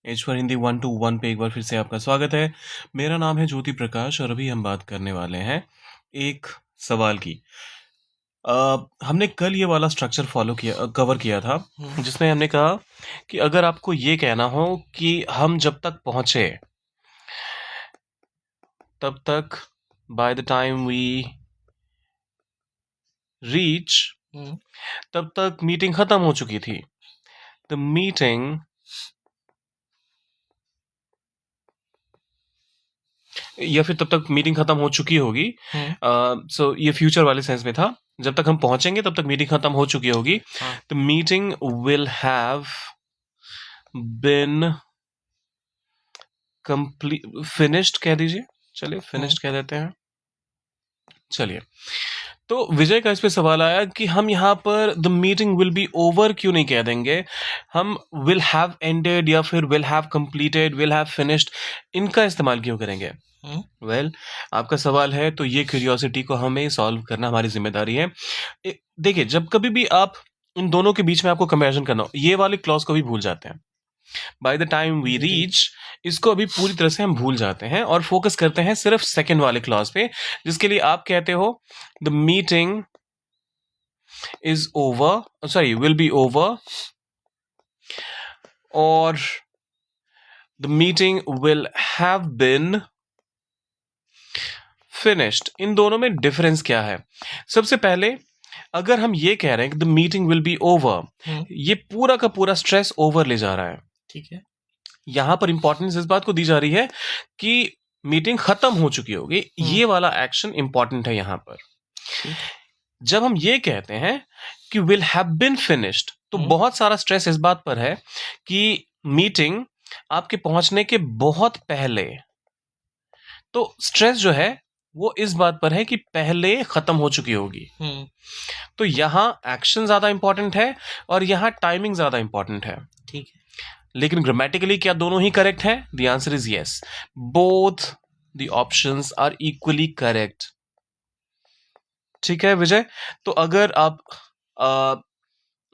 H for Hindi 1 to 1 पे एक बार फिर से आपका स्वागत है। मेरा नाम है ज्योति प्रकाश और अभी हम बात करने वाले हैं एक सवाल की। हमने कल ये वाला स्ट्रक्चर कवर किया था, जिसमें हमने कहा कि अगर आपको ये कहना हो कि हम जब तक पहुंचे तब तक by the time we reach तब तक मीटिंग खत्म हो चुकी थी। द मीटिंग या फिर तब तक मीटिंग खत्म हो चुकी होगी। सो ये फ्यूचर वाले सेंस में था, जब तक हम पहुंचेंगे तब तक मीटिंग खत्म हो चुकी होगी। The meeting will have bin complete finished कह दीजिए, चलिए फिनिश्ड कह देते हैं। चलिए, तो विजय का इस पे सवाल आया कि हम यहाँ पर the meeting will be over क्यों नहीं कह देंगे, हम विल हैव एंडेड या फिर will have completed, will have finished, इनका इस्तेमाल क्यों करेंगे? वेल, आपका सवाल है तो ये क्यूरियोसिटी को हमें सॉल्व करना हमारी जिम्मेदारी है। देखिए, जब कभी भी आप इन दोनों के बीच में आपको कंपैरिजन करना हो, ये वाले क्लॉज को भी भूल जाते हैं। By the time we reach, इसको अभी पूरी तरह से हम भूल जाते हैं और फोकस करते हैं सिर्फ सेकंड वाले क्लॉज पे, जिसके लिए आप कहते हो the meeting is over, sorry will be over, और the meeting will have been finished. इन दोनों में डिफरेंस क्या है? सबसे पहले, अगर हम ये कह रहे हैं कि the meeting will be over, ये पूरा का पूरा स्ट्रेस ओवर ले जा रहा है। ठीक है, यहां पर इंपॉर्टेंस इस बात को दी जा रही है कि मीटिंग खत्म हो चुकी होगी। ये वाला एक्शन इंपॉर्टेंट है यहां पर। जब हम ये कहते हैं कि विल हैव बिन फिनिश्ड, तो बहुत सारा स्ट्रेस इस बात पर है कि मीटिंग आपके पहुंचने के बहुत पहले, तो स्ट्रेस जो है वो इस बात पर है कि पहले खत्म हो चुकी होगी। तो यहां एक्शन ज्यादा इंपॉर्टेंट है और यहां टाइमिंग ज्यादा इंपॉर्टेंट है। ठीक है, लेकिन ग्रामेटिकली क्या दोनों ही करेक्ट है? The answer is yes, both the options are equally correct. ठीक है विजय, तो अगर आप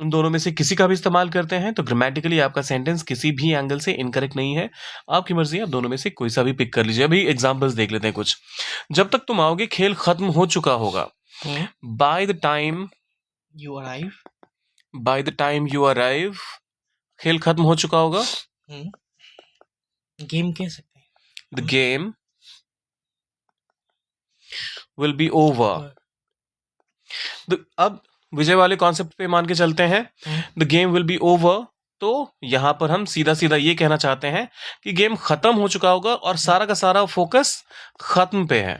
उन दोनों में से किसी का भी इस्तेमाल करते हैं तो ग्रामेटिकली आपका सेंटेंस किसी भी एंगल से इनकरेक्ट नहीं है। आपकी मर्जी है, आप दोनों में से कोई सा भी पिक कर लीजिए। अभी एग्जांपल्स देख लेते हैं कुछ। जब तक तुम आओगे खेल खत्म हो चुका होगा। Bye the time you arrive, bye the time you arrive, खेल खत्म हो चुका होगा। गेम कह सकते हैं। The game will be over. अब विजय वाले कॉन्सेप्ट पे मान के चलते हैं, the game will be over, तो यहां पर हम सीधा सीधा ये कहना चाहते हैं कि गेम खत्म हो चुका होगा और सारा का सारा फोकस खत्म पे है।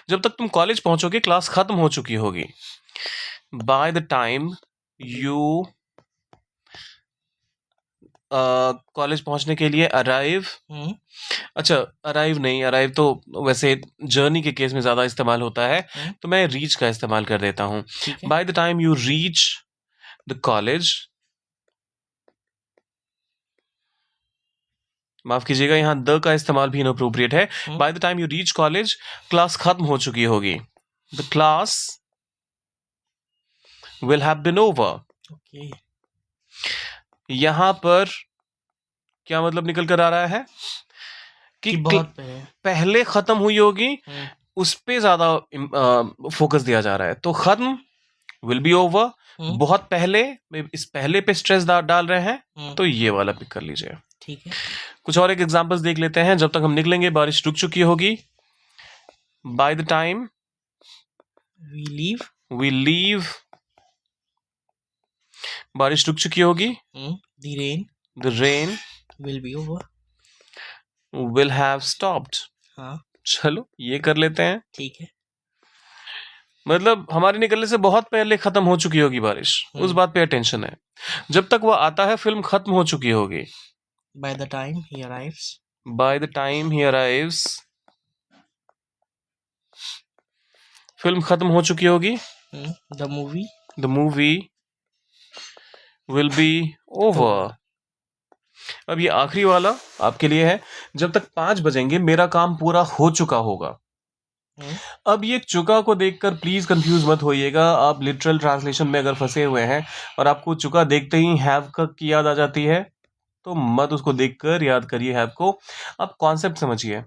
जब तक तुम कॉलेज पहुंचोगे क्लास खत्म हो चुकी होगी। By the time you college पहुंचने के लिए अराइव, अच्छा अराइव नहीं, अराइव तो वैसे जर्नी के केस में ज्यादा इस्तेमाल होता है, तो मैं रीच का इस्तेमाल कर देता हूं। By the time you reach the college, माफ कीजिएगा यहां द का इस्तेमाल भी इनअप्रोप्रिएट है। By the time you reach college, class खत्म हो चुकी होगी। The class will have been over. यहां पर क्या मतलब निकल कर आ रहा है कि बहुत पहले खत्म हुई होगी, उस पे ज्यादा फोकस दिया जा रहा है। तो खत्म विल बी ओवर, बहुत पहले, इस पहले पे स्ट्रेस डाल रहे हैं, तो ये वाला पिक कर लीजिए। ठीक है, कुछ और एक एग्जांपल्स देख लेते हैं। जब तक हम निकलेंगे बारिश रुक चुकी होगी। By the time we leave, बारिश रुक चुकी होगी। The rain will be over, will have stopped. हाँ, चलो ये कर लेते हैं। ठीक है, मतलब हमारे निकलने से बहुत पहले खत्म हो चुकी होगी बारिश, उस बात पे अटेंशन है। जब तक वो आता है फिल्म खत्म हो चुकी होगी। By the time he arrives, bye the time he arrives, film खत्म हो चुकी होगी। The movie will be over. अब ये आखिरी वाला आपके लिए है। जब तक 5 बजेंगे मेरा काम पूरा हो चुका होगा। अब ये चुका को देखकर प्लीज कंफ्यूज मत होइएगा। आप लिटरल ट्रांसलेशन में अगर फंसे हुए हैं और आपको चुका देखते ही हैव की याद आ जाती है, तो मत उसको देखकर याद करिए हैव को, आप कॉन्सेप्ट समझिए।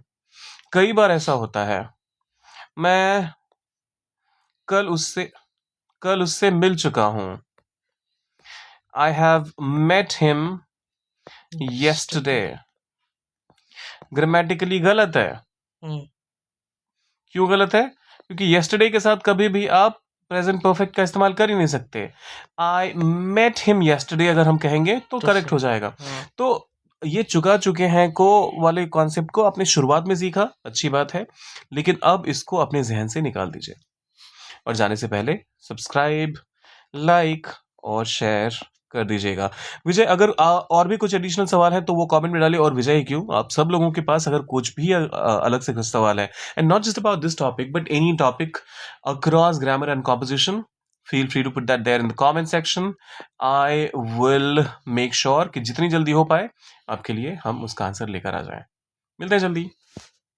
कई बार ऐसा होता है, मैं कल उससे मिल चुका हूं, I have met him yesterday। Grammatically गलत है। हम्म, क्यों गलत है? क्योंकि yesterday के साथ कभी भी आप प्रेजेंट परफेक्ट का इस्तेमाल कर ही नहीं सकते। आई मेट हिम yesterday अगर हम कहेंगे तो तो करेक्ट सही। हो जाएगा। हाँ, तो ये चुका चुके हैं को वाले कॉन्सेप्ट को आपने शुरुआत में सीखा, अच्छी बात है, लेकिन अब इसको अपने जहन से निकाल दीजिए। और जाने से पहले सब्सक्राइब, लाइक और शेयर कर दीजिएगा। विजय, अगर और भी कुछ एडिशनल सवाल है तो वो कमेंट में डालिए। और विजय ही क्यों, आप सब लोगों के पास अगर कुछ भी अलग से कुछ सवाल है, and not just about this topic but any topic across grammar and composition, feel free to put that there in the comment section. I will make sure कि जितनी जल्दी हो पाए आपके लिए हम उसका आंसर लेकर आ जाएं। मिलते हैं जल्दी।